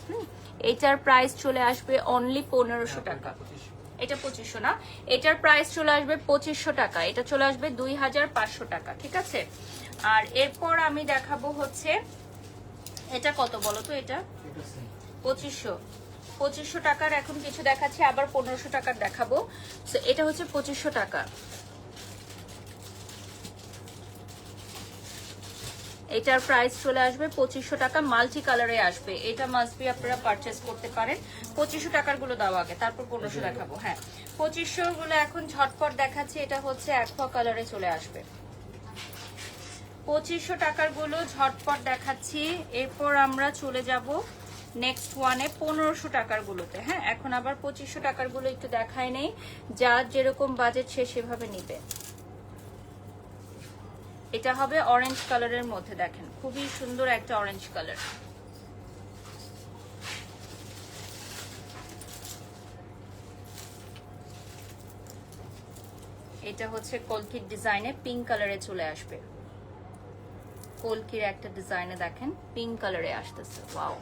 এটার প্রাইস চলে আসবে অনলি 1500 টাকা। এটা 2500 না, এটার প্রাইস চলে আসবে 2500 টাকা, এটা চলে আসবে 2500 টাকা, ঠিক আছে। আর এরপর আমি দেখাবো হচ্ছে, এটা কত বলো তো? এটা 2500 টাকার এখন কিছু দেখাচ্ছি, আবার 1500 টাকার দেখাবো। তো এটা হচ্ছে 2500 টাকা, এটার প্রাইস চলে আসবে 2500 টাকা, মাল্টি কালারে আসবে। এটা মাস্ট বি আপনারা পারচেস করতে পারেন। 2500 টাকার গুলো দাও আগে, তারপর 1500 দেখাবো। হ্যাঁ, 2500 গুলো এখন ঝটপট দেখাচ্ছি, এটা হচ্ছে অ্যাকোয়া কালারে চলে আসবে। 2500 টাকার গুলো ঝটপট দেখাচ্ছি, এরপর আমরা চলে যাব নেক্সট ওয়ানে 1500 টাকার গুলোতে। হ্যাঁ, এখন আবার 2500 টাকার গুলো একটু দেখাই নেই, যার যেরকম বাজেট সে সেভাবে নিবে। এটা হবে অরেঞ্জ কালারের মধ্যে, দেখেন খুবই সুন্দর একটা অরেঞ্জ কালার। এটা হচ্ছে কলকির ডিজাইনে পিঙ্ক কালারে চলে আসবে, কলকির একটা ডিজাইনে দেখেন পিঙ্ক কালারে আসতেছে। Wow,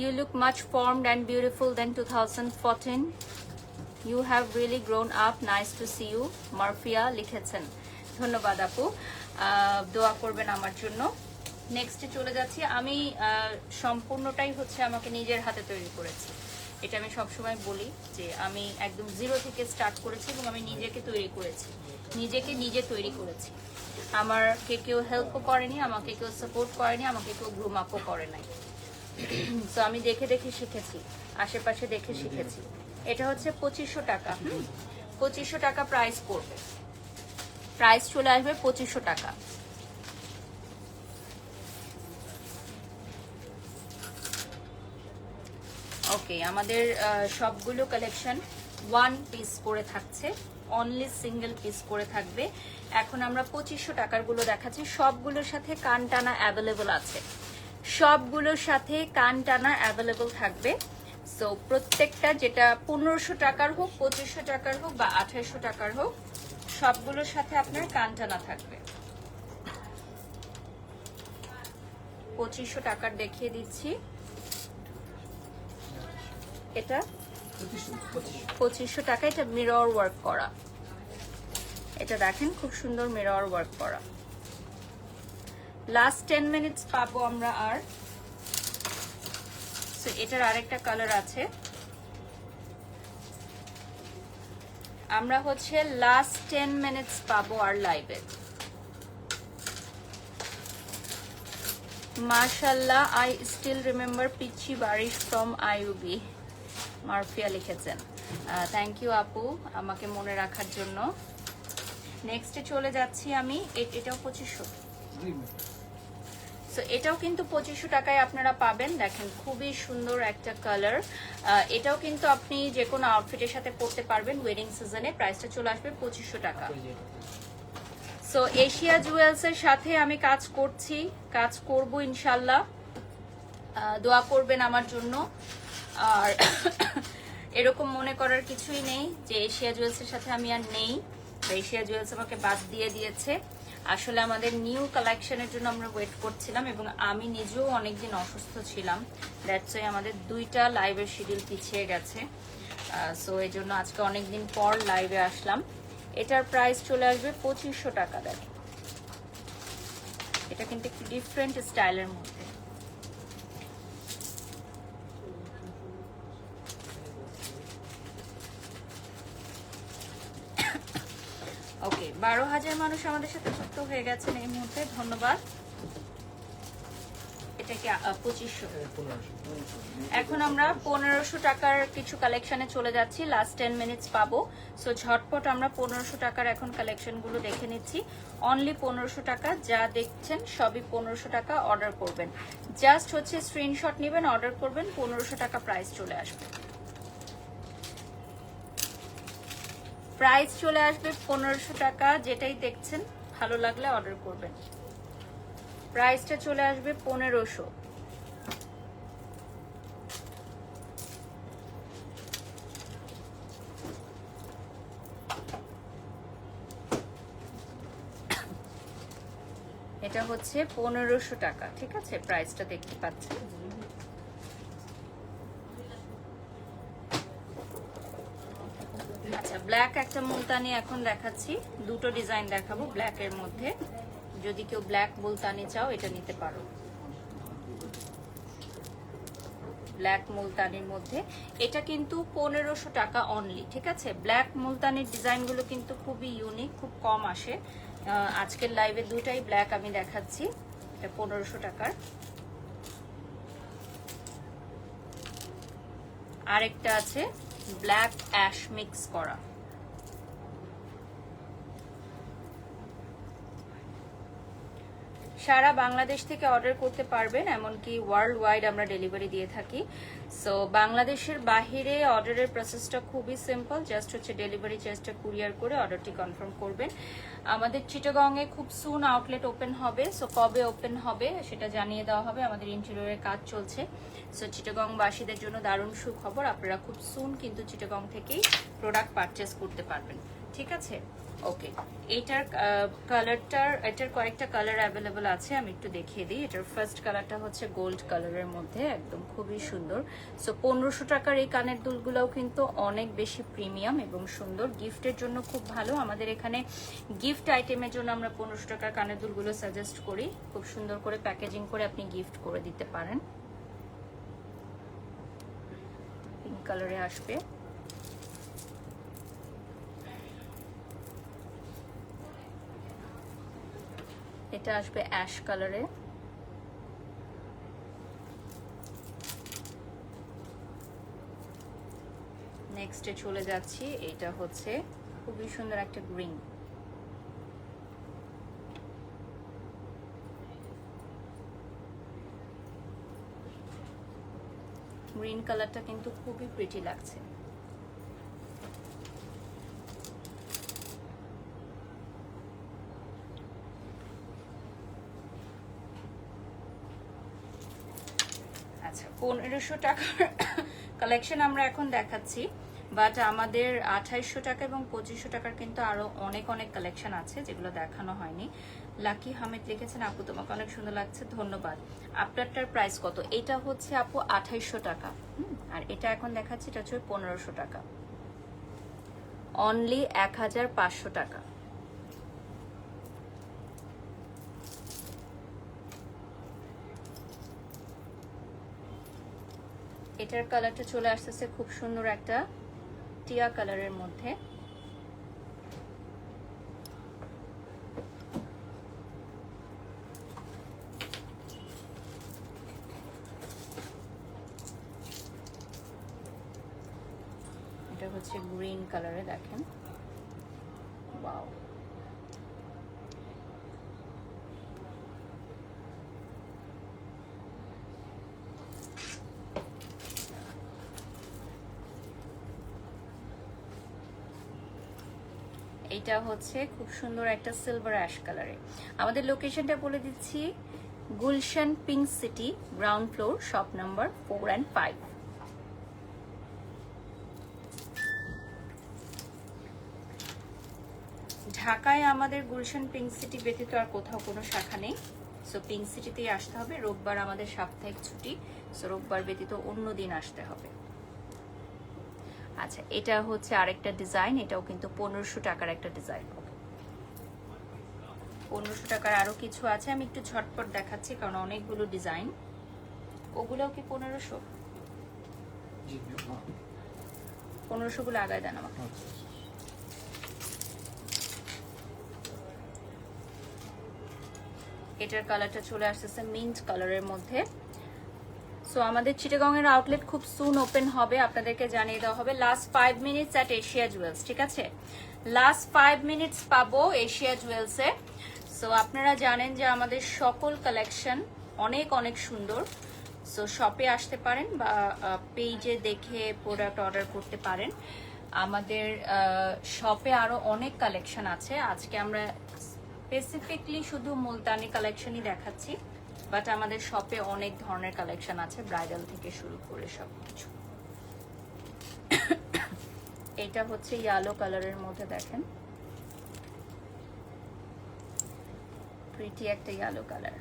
you look much formed and beautiful than 2014. You have really grown up. Nice to see you. মারফিয়া লিখেছেন, ধন্যবাদ আপু, দোয়া করবেন আমার জন্য। নেক্সটে চলে যাচ্ছি আমি, সম্পূর্ণটাই হচ্ছে আমাকে নিজের হাতে তৈরি করেছি। এটা আমি সবসময় বলি যে আমি একদম জিরো থেকে স্টার্ট করেছি এবং আমি নিজেকে তৈরি করেছি, নিজেকে নিজে তৈরি করেছি। আমাকে কেউ হেল্পও করেনি, আমাকে কেউ সাপোর্ট করেনি, আমাকে কেউ গ্রুম আপও করে নাই। তো আমি দেখে দেখে শিখেছি, আশেপাশে দেখে শিখেছি। এটা হচ্ছে 2500 টাকা। 2500 টাকা প্রাইস পড়বে, প্রাইস চলে আসবে 2500 টাকা। ওকে, আমাদের সবগুলো কালেকশন ওয়ান পিস করে থাকছে, অনলি সিঙ্গেল পিস করে থাকবে। এখন আমরা 2500 টাকার গুলো দেখাচ্ছি, সবগুলোর সাথে কান টানা অ্যাভেলেবল আছে, সবগুলোর সাথে কান টানা অ্যাভেলেবল থাকবে। সো প্রত্যেকটা, যেটা 1500 টাকার হোক, 2500 টাকার হোক বা 2800 টাকার হোক, সবগুলোর সাথে আপনার কান টানা থাকবে। 2500 টাকার দেখিয়ে দিচ্ছি, এটা 2500 টাকা। এটা মিরর ওয়ার্ক করা, এটা দেখেন খুব সুন্দর মিরর ওয়ার্ক করা। লাস্ট 10 মিনিটস পাবো আমরা। আর সো এটার আরেকটা কালার আছে, আমরা হচ্ছে লাস্ট 10 মিনিটস পাবো আর লাইভে। মাশাআল্লাহ, আই স্টিল রিমেম্বার পিচ্ছি বারিশ ফ্রম আইউবি, মারফিয়া লিখেছেন। থ্যাংক ইউ আপু আমাকে মনে রাখার জন্য। নেক্সটে চলে যাচ্ছি আমি, এটাও 2500। সো এটাও কিন্তু 2500 টাকায় আপনারা পাবেন। দেখেন খুবই সুন্দর একটা কালার, এটাও কিন্তু আপনি যে কোনো আউটফিটের সাথে পরতে পারবেন ওয়েডিং সিজনে। প্রাইসটা চলে আসবে 2500 টাকা। সো এশিয়া জুয়েলস এর সাথে আমি কাজ করছি, কাজ করব ইনশাল্লাহ, দোয়া করবেন আমার জন্য। আর এরকম মনে করার কিছুই নেই যে এশিয়া জুয়েলস এর সাথে আমি আর নেই, এশিয়া জুয়েলস আমাকে বাদ দিয়ে দিয়েছে। আসলে আমাদের নিউ কালেকশনের জন্য আমরা ওয়েট করছিলাম এবং আমি নিজেও অনেকদিন অসুস্থ ছিলাম, দ্যাটস ওয়াই আমাদের 2টা লাইভের শিডিউল পিছিয়ে গেছে। সো এই জন্য আজকে অনেকদিন পর লাইভে আসলাম। এটার প্রাইস চলে আসবে 2500 টাকা। দেখো এটা কিন্তু একটু ডিফারেন্ট স্টাইলের মধ্যে। ওকে, 12,000 মানুষ আমাদের সাথে যুক্ত হয়ে গেছেন এই মুহূর্তে, ধন্যবাদ। এটা কি 2500? এখন আমরা 1500 টাকার কিছু কালেকশনে চলে যাচ্ছি, লাস্ট 10 মিনিটস পাবো। সো ঝটপট আমরা 1500 টাকার এখন কালেকশনগুলো দেখে নিচ্ছি। অনলি 1500 টাকা, যা দেখছেন সবই 1500 টাকা। অর্ডার করবেন, জাস্ট হচ্ছে স্ক্রিনশট নেবেন, অর্ডার করবেন, 1500 টাকা প্রাইস চলে আসবে। প্রাইস চলে আসবে 1500 টাকা, যেটাই দেখছেন ভালো লাগলে অর্ডার করবেন। প্রাইসটা চলে আসবে 1500। এটা হচ্ছে 1500 টাকা, ঠিক আছে? প্রাইসটা দেখতে পাচ্ছেন। আচ্ছা, ব্ল্যাক একটা মুলতানি এখন দেখাচ্ছি, দুটো ডিজাইন দেখাবো ব্ল্যাকের মধ্যে। যদি কেউ ব্ল্যাক মুলতানি চাও এটা নিতে পারো। ব্ল্যাক মুলতানির মধ্যে এটা কিন্তু 1500 টাকা অনলি, ঠিক আছে? ব্ল্যাক মুলতানির ডিজাইনগুলো কিন্তু খুবই ইউনিক, খুব কম আসে। আজকের লাইভে দুটাই ব্ল্যাক আমি দেখাচ্ছি, এটা 1500 টাকার। আরেকটা আছে ব্ল্যাক অ্যাশ মিক্স করা। সারা বাংলাদেশ থেকে অর্ডার করতে পারবেন, এমনকি ওয়ার্ল্ড ওয়াইড আমরা ডেলিভারি দিয়ে থাকি। সো বাংলাদেশের বাহিরে অর্ডারের প্রসেসটা খুবই সিম্পল, জাস্ট হচ্ছে ডেলিভারি চার্জটা কুরিয়ার করে অর্ডারটি কনফার্ম করবেন। আমাদের চিটাগংয়ে খুব সুন আউটলেট ওপেন হবে, সো কবে ওপেন হবে সেটা জানিয়ে দেওয়া হবে। আমাদের ইন্টেরিয়রের কাজ চলছে। সো চিটাগংবাসীদের জন্য দারুণ সুখবর, আপনারা খুব সুন কিন্তু চিটাগং থেকেই প্রোডাক্ট পারচেস করতে পারবেন, ঠিক আছে? ওকে, এটার এটার কয়েকটা কালার অ্যাভেলেবল আছে, আমি একটু দেখিয়ে দিই। এটার ফার্স্ট কালারটা হচ্ছে গোল্ড কালারের মধ্যে, একদম খুবই সুন্দর। সো 1500 টাকার এই কানের দুলগুলোও কিন্তু অনেক বেশি প্রিমিয়াম এবং সুন্দর, গিফটের জন্য খুব ভালো। আমাদের এখানে গিফট আইটেমের জন্য আমরা 1500 টাকার কানের দুলগুলো সাজেস্ট করি, খুব সুন্দর করে প্যাকেজিং করে আপনি গিফট করে দিতে পারেন। পিঙ্ক কালারে আসবে। এটা আসবে অ্যাশ কালারে। নেক্সটে চলে যাচ্ছি, এটা হচ্ছে খুবই সুন্দর একটা গ্রিন। গ্রিন কালারটা কিন্তু খুবই প্রিটি লাগছে। আচ্ছা, 1500 টাকার কালেকশন আমরা এখন দেখাচ্ছি, বাট আমাদের 2800 টাকা এবং 2500 টাকার কিন্তু আরো অনেক অনেক কালেকশন আছে যেগুলো দেখানো হয়নি। লাকি হামিদ লিখেছেন, আপু তোমাকে অনেক সুন্দর লাগছে, ধন্যবাদ। আপনারটার প্রাইস কত? এটা হচ্ছে আপু 2800 টাকা, আর এটা এখন দেখাচ্ছি এটা হচ্ছে 1500 টাকা, অনলি 1500 টাকা। এটার কালারটা চলে আসতেছে খুব সুন্দর একটা টিয়া কালারের মধ্যে। এটা হচ্ছে গ্রিন কালারে, দেখেন, ওয়াও। এটা হচ্ছে খুব সুন্দর একটা সিলভার অ্যাশ কালারে। আমাদের লোকেশনটা বলে দিচ্ছি, Gulshan pink city, ground floor, shop number 4 and 5। ঢাকায় আমাদের গুলশান পিঙ্ক সিটি ব্যতীত আর কোথাও কোনো শাখা নেই। সো পিঙ্ক সিটিতেই আসতে হবে। রোববার আমাদের সাপ্তাহিক ছুটি, সো রোববার ব্যতীত অন্য দিন আসতে হবে। আচ্ছা, এটা হচ্ছে আরেকটা ডিজাইন, এটাও কিন্তু 1500 টাকার একটা ডিজাইন। 1500 টাকার আরো কিছু আছে, আমি একটু ঝটপট দেখাচ্ছি কারণ অনেকগুলো ডিজাইন। ওগুলোও কি 1500? 1500 গুলো আগায় দেন আমাকে। এটার কালারটা চলে আসতেছে মিন্ট কালারের মধ্যে। সো আমাদের চিটাগংয়ের আউটলেট খুব সুন ওপেন হবে, আপনাদেরকে জানিয়ে দেওয়া হবে। Last 5 minutes at Asia jewels, ঠিক আছে? লাস্ট 5 মিনিটস পাবো এশিয়া জুয়েলসে। সো আপনারা জানেন যে আমাদের সকল কালেকশন অনেক অনেক সুন্দর। সো শপে আসতে পারেন বা পেজে দেখে প্রোডাক্ট অর্ডার করতে পারেন। আমাদের শপে আরো অনেক কালেকশন আছে। আজকে আমরা স্পেসিফিকলি শুধু মুলতানি কালেকশনই দেখাচ্ছি, বাট আমাদের শপে অনেক ধরনের কালেকশন আছে, ব্রাইডাল থেকে শুরু করে সবকিছু। এটা হচ্ছে ইয়েলো কালারের মধ্যে, দেখেন প্রিটি একটা ইয়েলো কালার।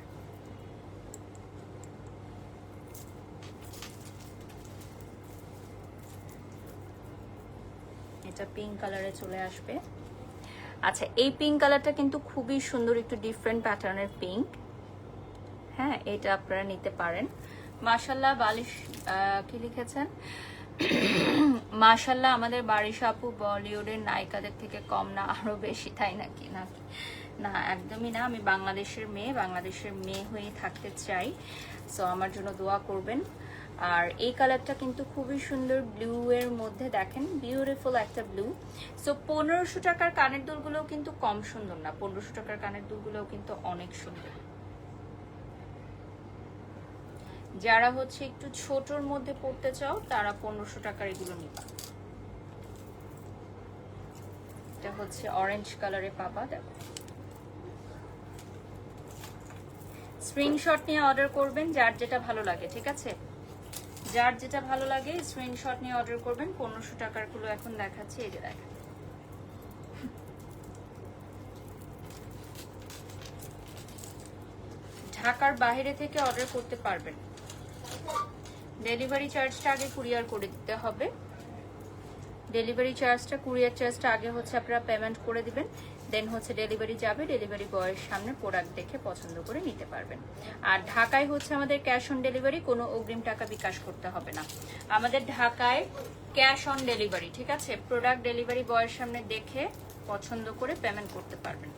এটা পিঙ্ক কালারে চলে আসবে। আচ্ছা, এই পিঙ্ক কালারটা কিন্তু খুবই সুন্দর, একটু ডিফারেন্ট প্যাটার্নের পিঙ্ক। হ্যাঁ, এটা আপনারা নিতে পারেন। মাশাল্লাহ বালিশ কি লিখেছেন? মাশাল্লাহ আমাদের বারিশ আপু বলিউডের নায়িকাদের থেকে কম না, আরো বেশি, তাই নাকি? নাকি না, একদমই না। আমি বাংলাদেশের মেয়ে হয়ে থাকতে চাই। সো আমার জন্য দোয়া করবেন। আর এই কালারটা কিন্তু খুবই সুন্দর, ব্লু এর মধ্যে, দেখেন বিউটিফুল একটা ব্লু। সো 1500 টাকার কানের দুলগুলোও কিন্তু কম সুন্দর না, 1500 টাকার কানের দুলগুলোও কিন্তু অনেক সুন্দর। যারা হচ্ছে একটু ছোটর মধ্যে পড়তে চাও তারা 1500 টাকার এগুলো নিবা। এটা হচ্ছে অরেঞ্জ কালারে পাবা, দেখো। স্ক্রিনশট নিয়ে অর্ডার করবেন যার যেটা ভালো লাগে, ঠিক আছে? যার যেটা ভালো লাগে স্ক্রিনশট নিয়ে অর্ডার করবেন। 1500 টাকার গুলো এখন দেখাচ্ছি, এই যে দেখেন। ঢাকার বাইরে থেকে অর্ডার করতে পারবেন। ডেলিভারি চার্জটা আগে কুরিয়ার করে দিতে হবে। ডেলিভারি চার্জটা, কুরিয়ার চার্জটা আগে হচ্ছে আপনারা পেমেন্ট করে দিবেন, দেন হচ্ছে ডেলিভারি যাবে। ডেলিভারি বয়ের সামনে প্রোডাক্ট দেখে পছন্দ করে নিতে পারবেন। আর ঢাকায় হচ্ছে আমাদের ক্যাশ অন ডেলিভারি, কোনো অগ্রিম টাকা বিকাশ করতে হবে না। আমাদের ঢাকায় ক্যাশ অন ডেলিভারি, ঠিক আছে? প্রোডাক্ট ডেলিভারি বয়ের সামনে দেখে পছন্দ করে পেমেন্ট করতে পারবেন।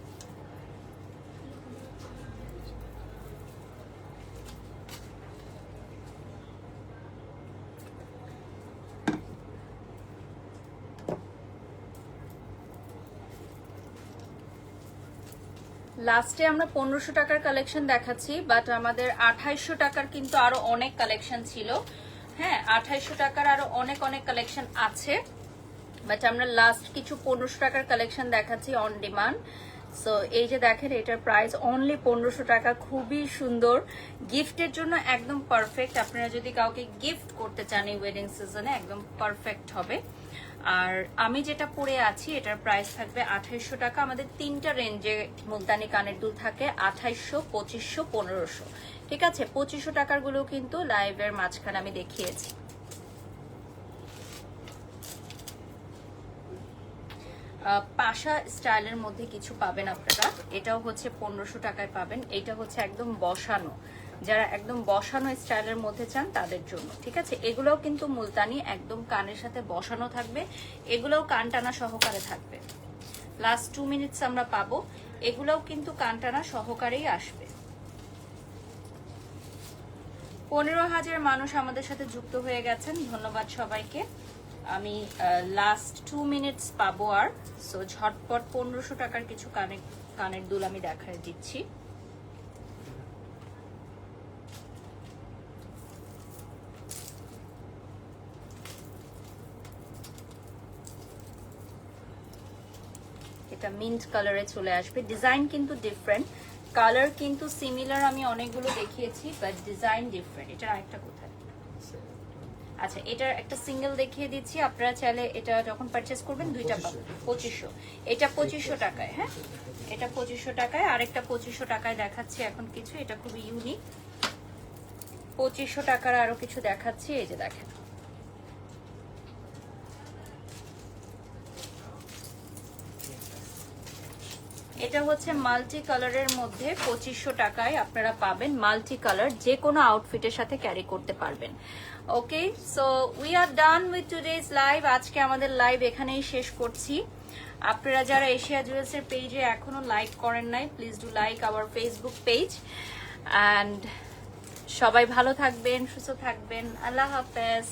লাস্টে আমরা 1500 টাকার কালেকশন দেখাচ্ছি, বাট আমাদের 2800 টাকার কিন্তু আরো অনেক কালেকশন ছিল। হ্যাঁ, 2800 টাকার আরো অনেক অনেক কালেকশন আছে, বাট আমরা লাস্ট কিছু 1500 টাকার কালেকশন দেখাচ্ছি অন ডিমান্ড। সো এই যে দেখেন, এটার প্রাইস অনলি 1500 টাকা, খুবই সুন্দর, গিফটের জন্য একদম পারফেক্ট। আপনারা যদি কাউকে গিফট করতে চান এই ওয়েডিং সিজনে, একদম পারফেক্ট হবে। আর আমি যেটা পরে আছি এটার প্রাইস থাকবে 2800 টাকা। আমাদের তিনটা রেঞ্জে মুলতানি কানের দুল থাকে, 2800, 2500, 1500, ঠিক আছে? 2500 টাকার গুলো কিন্তু লাইভের মাঝখানে আমি দেখিয়েছি। পাশা স্টাইলের মধ্যে কিছু পাবেন আপনারা, এটাও হচ্ছে 1500 টাকায় পাবেন। এটা হচ্ছে একদম বসানো, যারা একদম বসানো স্টাইলের মধ্যে চান তাদের জন্য, ঠিক আছে? এগুলোও কিন্তু মুলতানি, একদম কানের সাথে বসানো থাকবে, এগুলোও কান টানা সহকারে থাকবে। লাস্ট 2 মিনিটস আমরা পাবো, এগুলোও কিন্তু কান টানা সহকারেই আসবে। 15,000 মানুষ আমাদের সাথে যুক্ত হয়ে গেছেন, ধন্যবাদ সবাইকে। আমি লাস্ট 2 মিনিটস পাবো আর। সো ঝটপট 1500 টাকার কিছু কানের দুল আমি দেখায় দিচ্ছি। এটা মিন্ট কালারে চলে আসবে, ডিজাইন কিন্তু ডিফারেন্ট, কালার কিন্তু সিমিলার, আমি অনেকগুলো দেখিয়েছি, বাট ডিজাইন ডিফারেন্ট। এটা আরেকটা কোথায়? আচ্ছা, এটার একটা সিঙ্গেল দেখিয়ে দিচ্ছি, আপনারা চাইলে এটা যখন পারচেজ করবেন দুইটা পাবেন। 2500, এটা 2500 টাকায়। হ্যাঁ, এটা 2500 টাকায়। আরেকটা 2500 টাকায় দেখাচ্ছি এখন কিছু, এটা খুবই ইউনিক। 2500 টাকার আরো কিছু দেখাচ্ছি, এই যে দেখেন। এটা হচ্ছে মাল্টি কালারের মধ্যে 2500 টাকায় আপনারা পাবেন। মাল্টি কালার, যে কোনো আউটফিটের সাথে ক্যারি করতে পারবেন। Okay, so we are done with today's live. আজকে আমাদের লাইভ এখানেই শেষ করছি। আপনারা যারা এশিয়া জুয়েলসের পেজে এখনো লাইক করেন নাই, please do like our Facebook page. And সবাই ভালো থাকবেন, সুস্থ থাকবেন। আল্লাহ হাফেজ।